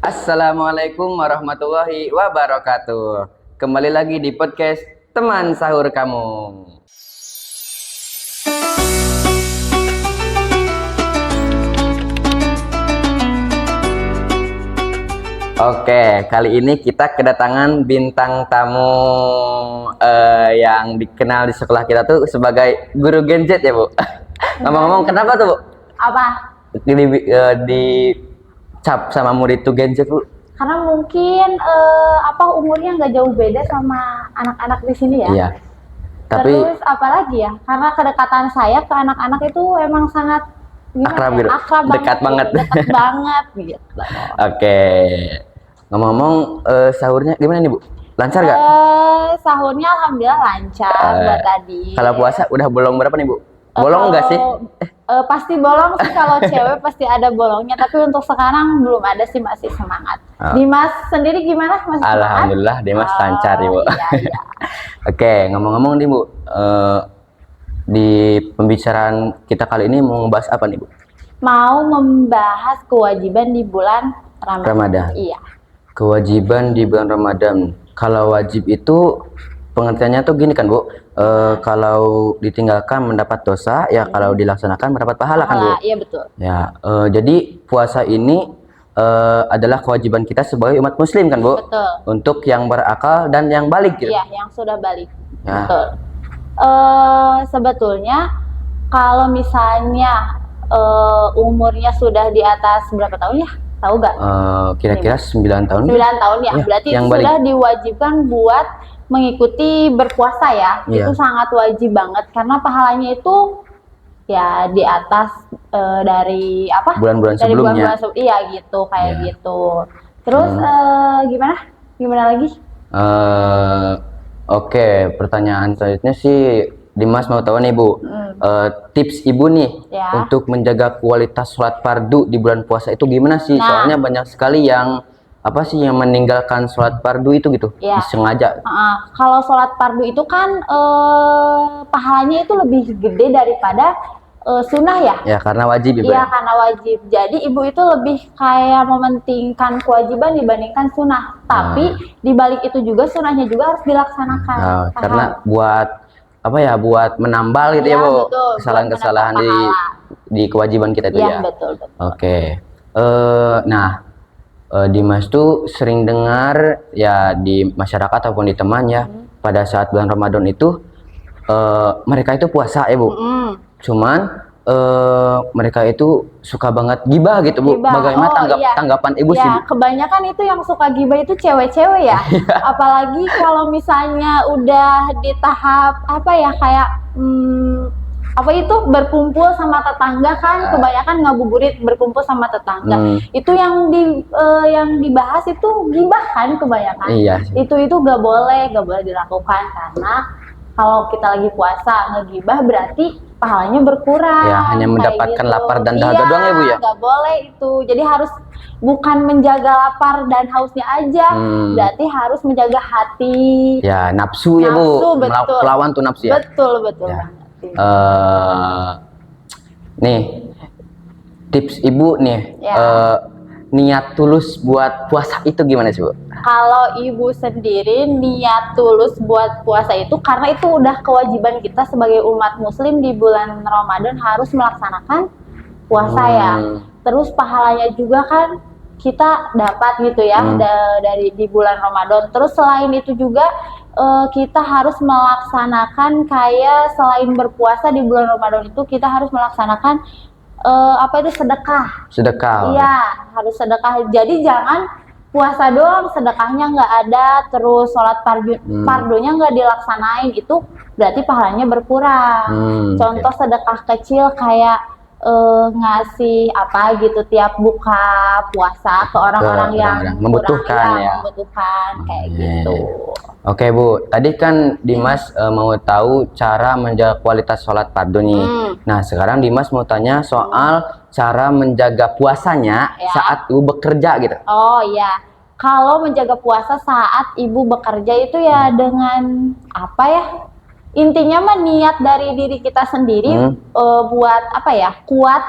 Assalamualaikum warahmatullahi wabarakatuh. Kembali lagi di podcast Teman Sahur Kamu. Oke, kali ini kita kedatangan bintang tamu yang dikenal di sekolah kita tuh sebagai guru gadget ya, Bu. Ngomong-ngomong, kenapa tuh, Bu? Apa? Dicap sama murid tuh gadget, Bu? Karena mungkin umurnya nggak jauh beda sama anak-anak di sini ya. Iya. Tapi Terus apalagi ya? Karena kedekatan saya ke anak-anak itu emang sangat akrab gitu. Akrab Dekat banget. Dekat banget gitu. Oke. Ngomong-ngomong, sahurnya gimana nih, Bu? Lancar gak? Sahurnya alhamdulillah lancar buat tadi. Kalau puasa udah bolong berapa nih, Bu? Bolong nggak sih? Pasti bolong sih, kalau cewek pasti ada bolongnya. Tapi untuk sekarang belum ada sih, masih semangat. Dimas sendiri gimana? Masih semangat? Alhamdulillah, Dimas lancar ya, Bu. Iya. Oke, ngomong-ngomong nih, Bu. Di pembicaraan kita kali ini mau ngebahas apa nih, Bu? Mau membahas kewajiban di bulan Ramadan. Iya. Kewajiban di bulan Ramadan. Kalau wajib itu pengertiannya tuh gini kan, Bu. Kalau ditinggalkan mendapat dosa, ya kalau dilaksanakan mendapat pahala kan, Bu? Iya, betul. Ya, jadi puasa ini adalah kewajiban kita sebagai umat muslim kan, Bu? Betul. Untuk yang berakal dan yang balik gitu. Iya, yang sudah balik. Ya. Betul. Sebetulnya kalau misalnya umurnya sudah di atas berapa tahun ya? Tahu gak? Kira-kira 9 tahun. 9 tahun ya, berarti yang itu sudah diwajibkan buat mengikuti berpuasa ya. Iya. Itu sangat wajib banget karena pahalanya itu ya di atas dari apa? Bulan-bulan Dari sebelumnya. Iya gitu, kayak gitu. Terus gimana lagi? Oke, pertanyaan selanjutnya sih Dimas mau tahu nih, Bu. Tips Ibu nih untuk menjaga kualitas sholat fardu di bulan puasa itu gimana sih? Soalnya banyak sekali yang yang meninggalkan sholat fardu itu gitu, disengaja. Kalau sholat fardu itu kan pahalanya itu lebih gede daripada sunnah ya? Ya, karena wajib. Iya, karena wajib. Jadi ibu itu lebih kayak mementingkan kewajiban dibandingkan sunnah. Tapi dibalik itu juga sunnahnya juga harus dilaksanakan. Karena buat buat menambal gitu ya, Bu, kesalahan-kesalahan di kewajiban kita itu ya. Betul. Oke. Dimas tuh sering dengar ya di masyarakat ataupun di teman ya, pada saat bulan Ramadan itu mereka itu puasa ya, Bu. Cuman mereka itu suka banget gibah gitu, Bu. Bagaimana tanggapan Ibu sih, Bu? Kebanyakan itu yang suka gibah itu cewek-cewek ya. Apalagi kalau misalnya udah di tahap berkumpul sama tetangga kan, kebanyakan ngabuburit berkumpul sama tetangga. Itu yang dibahas itu gibah kan kebanyakan. Iya. Itu gak boleh dilakukan karena kalau kita lagi puasa ngegibah berarti pahalanya berkurang. Ya, hanya mendapatkan gitu. lapar dan dahaga doang ya, Bu ya. Gak boleh itu. Jadi harus bukan menjaga lapar dan hausnya aja, berarti harus menjaga hati. Ya, nafsu ya, Bu. Betul. Melawan tuh nafsu ya. Betul Ya. banget. Nih, tips Ibu nih. Niat tulus buat puasa itu gimana sih, Bu? Kalau ibu sendiri niat tulus buat puasa itu karena itu udah kewajiban kita sebagai umat muslim di bulan Ramadan harus melaksanakan puasa ya. Terus pahalanya juga kan kita dapat gitu ya dari di bulan Ramadan. Terus selain itu juga kita harus melaksanakan kayak selain berpuasa di bulan Ramadan itu kita harus melaksanakan sedekah. Iya, harus sedekah. Jadi jangan puasa doang sedekahnya nggak ada, terus sholat fardunya nggak dilaksanain, itu berarti pahalanya berkurang. Contoh sedekah kecil kayak ngasih tiap buka puasa ke orang-orang yang membutuhkan kayak gitu. Oke, Bu, tadi kan Dimas mau tahu cara menjaga kualitas sholat fardu nih. Nah, sekarang Dimas mau tanya soal cara menjaga puasanya saat Ibu bekerja gitu. Oh iya, kalau menjaga puasa saat Ibu bekerja itu ya dengan intinya mah niat dari diri kita sendiri buat kuat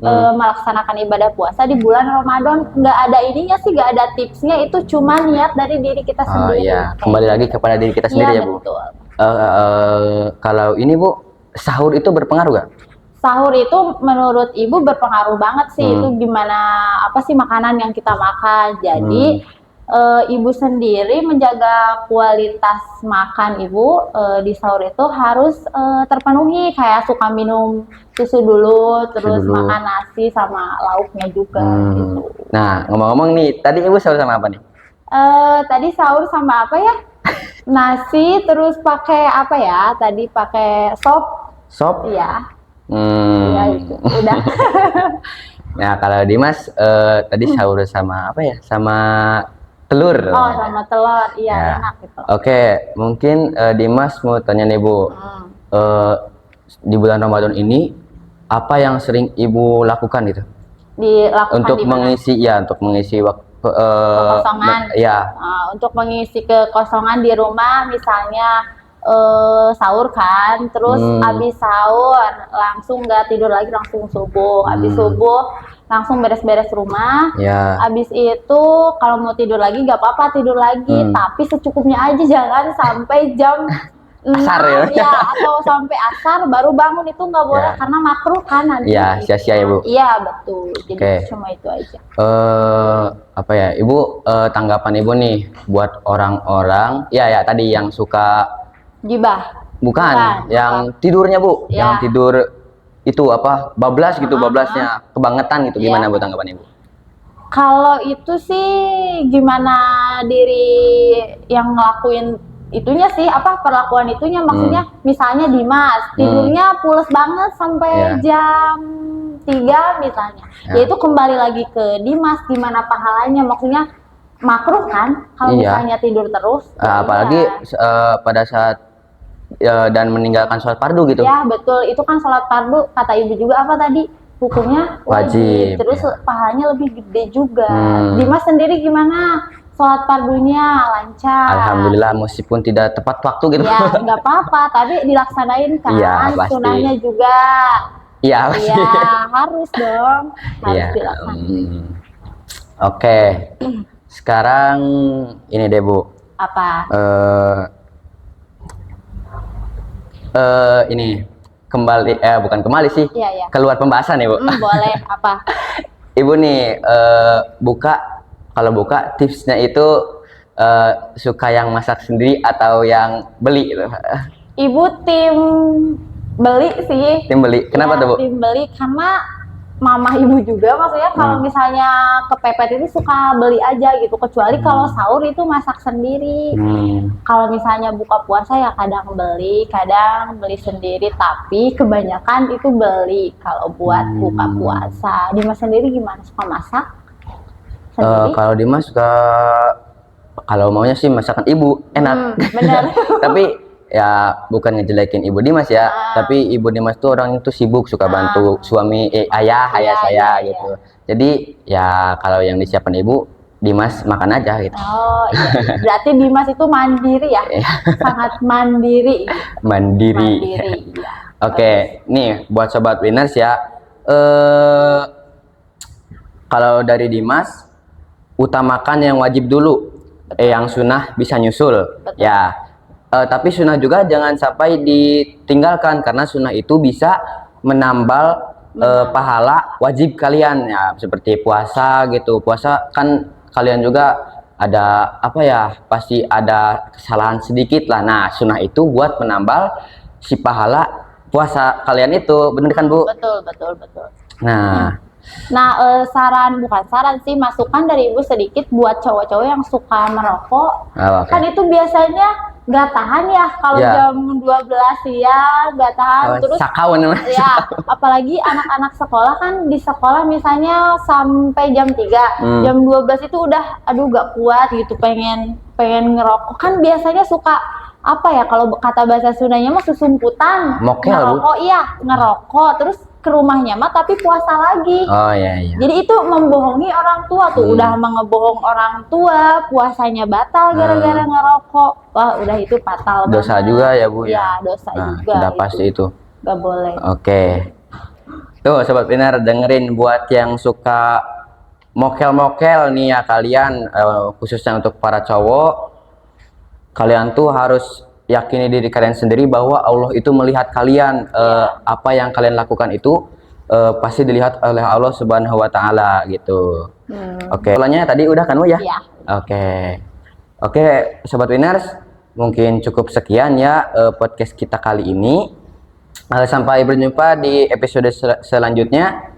melaksanakan ibadah puasa di bulan Ramadan. Nggak ada ininya sih, nggak ada tipsnya, itu cuma niat dari diri kita Oh sendiri. iya, kembali lagi kepada diri kita sendiri ya Bu. Betul. Kalau ini Bu, sahur itu berpengaruh gak? Sahur itu menurut Ibu berpengaruh banget sih. Itu gimana, apa sih makanan yang kita makan. Jadi Ibu sendiri menjaga kualitas makan Ibu di sahur itu harus terpenuhi. Kayak suka minum susu dulu, terus makan nasi sama lauknya juga gitu. Nah, ngomong-ngomong nih, tadi Ibu sahur sama apa nih? Tadi sahur sama apa ya? Nasi, terus pakai apa ya? Tadi pakai sop. Sop? Iya. Iya itu. Udah. Nah, kalau Dimas tadi sahur sama apa ya? Sama telur. Oh, sama telur. Iya, Ya. enak gitu. Oke, mungkin Dimas mau tanya nih Bu. Di bulan Ramadan ini apa yang sering Ibu lakukan gitu? Dilakukan Untuk di mana? untuk mengisi waktu Kekosongan. ya. Untuk mengisi kekosongan di rumah, misalnya sahur kan, terus abis sahur langsung nggak tidur lagi, langsung subuh. Abis subuh langsung beres-beres rumah. Ya. Abis itu kalau mau tidur lagi nggak apa-apa, tidur lagi, tapi secukupnya aja, jangan sampai jam Asar 6, ya? atau sampai asar baru bangun, itu nggak boleh Ya. karena makruh kan nanti. Iya, sia-sia ya Bu. Iya betul. Jadi Oke. cuma itu aja. Apa ya, Ibu, tanggapan Ibu nih buat orang-orang ya tadi yang suka Gibah. bukan yang tidurnya Bu, Ya. yang tidur itu apa bablas gitu, bablasnya kebangetan gitu, gimana Bu tanggapan Ibu? Kalau itu sih gimana diri yang ngelakuin itunya sih, apa perlakuan itunya, maksudnya misalnya Dimas tidurnya pules banget sampai jam 3 misalnya. Ya itu kembali lagi ke Dimas, gimana pahalanya, maksudnya makruh kan kalau misalnya tidur terus. Apalagi pada saat dan meninggalkan sholat fardu gitu. Ya betul, itu kan sholat fardu, kata Ibu juga apa tadi, hukumnya wajib. Terus pahalanya lebih gede juga. Dimas sendiri gimana? Sholat fardunya lancar? Alhamdulillah, meskipun tidak tepat waktu gitu. Ya nggak apa-apa, tapi dilaksanain kan. Iya, pasti. Sunahnya juga. Iya pasti. Iya harus dong, harus dilaksanain. Oke, sekarang ini deh Bu. Apa? Ini kembali, bukan kembali sih. Iya. Keluar pembahasan ya Bu. Boleh, apa? Ibu nih kalau buka tipsnya itu suka yang masak sendiri atau yang beli gitu? Ibu tim beli sih. Tim beli. Kenapa tuh Bu? Tim beli karena mama Ibu juga, maksudnya kalau misalnya kepepet itu suka beli aja gitu, kecuali kalau sahur itu masak sendiri. Kalau misalnya buka puasa ya kadang beli sendiri, tapi kebanyakan itu beli kalau buat buka puasa. Dimas sendiri gimana, suka masak sendiri? Kalau Dimas suka, kalau maunya sih masakan ibu enak. Bener. Tapi ya bukan ngejelekin Ibu Dimas ya, tapi Ibu Dimas tuh orang itu sibuk, suka bantu suami ayah saya gitu. Jadi ya kalau yang disiapkan Ibu, Dimas makan aja gitu. Oh iya, berarti Dimas itu mandiri ya, sangat mandiri. Mandiri. Iya. Oke, nih buat sobat winners ya, kalau dari Dimas, utamakan yang wajib dulu, yang sunnah bisa nyusul. Betul. Ya. Tapi sunnah juga jangan sampai ditinggalkan, karena sunnah itu bisa menambal pahala wajib kalian ya, seperti puasa gitu. Puasa kan kalian juga ada apa ya, pasti ada kesalahan sedikit lah. Nah, sunnah itu buat menambal si pahala puasa kalian itu, bener kan Bu? Betul. Nah, bukan saran sih, masukan dari Ibu sedikit buat cowok-cowok yang suka merokok. Kan itu biasanya nggak tahan ya kalau jam 12 siang, nggak tahan. Terus ya apalagi anak-anak sekolah kan, di sekolah misalnya sampai jam 3, jam 12 itu udah aduh gak kuat gitu, pengen ngerokok. Kan biasanya suka apa ya, kalau kata bahasa Sundanya mah susumputan, ngerokok. Iya, ngerokok terus ke rumahnya mah tapi puasa lagi. Oh iya. Jadi itu membohongi orang tua tuh, udah mengebohong orang tua, puasanya batal gara-gara ngerokok. Wah, udah itu fatal dosa banget. Juga ya Bu ya? Dosa juga. Sudah pasti itu. Gak boleh. Oke. Tuh sobat Winner, dengerin buat yang suka mokel-mokel nih ya kalian, khususnya untuk para cowok, kalian tuh harus yakini diri kalian sendiri bahwa Allah itu melihat kalian. Apa yang kalian lakukan itu pasti dilihat oleh Allah Subhanahu wa taala gitu. Oke. Soalnya tadi udah kan Bu ya? Iya. Oke, sobat Winners, mungkin cukup sekian ya podcast kita kali ini. Sampai berjumpa di episode selanjutnya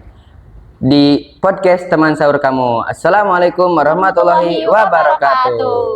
di podcast teman sahur kamu. Assalamualaikum warahmatullahi wabarakatuh.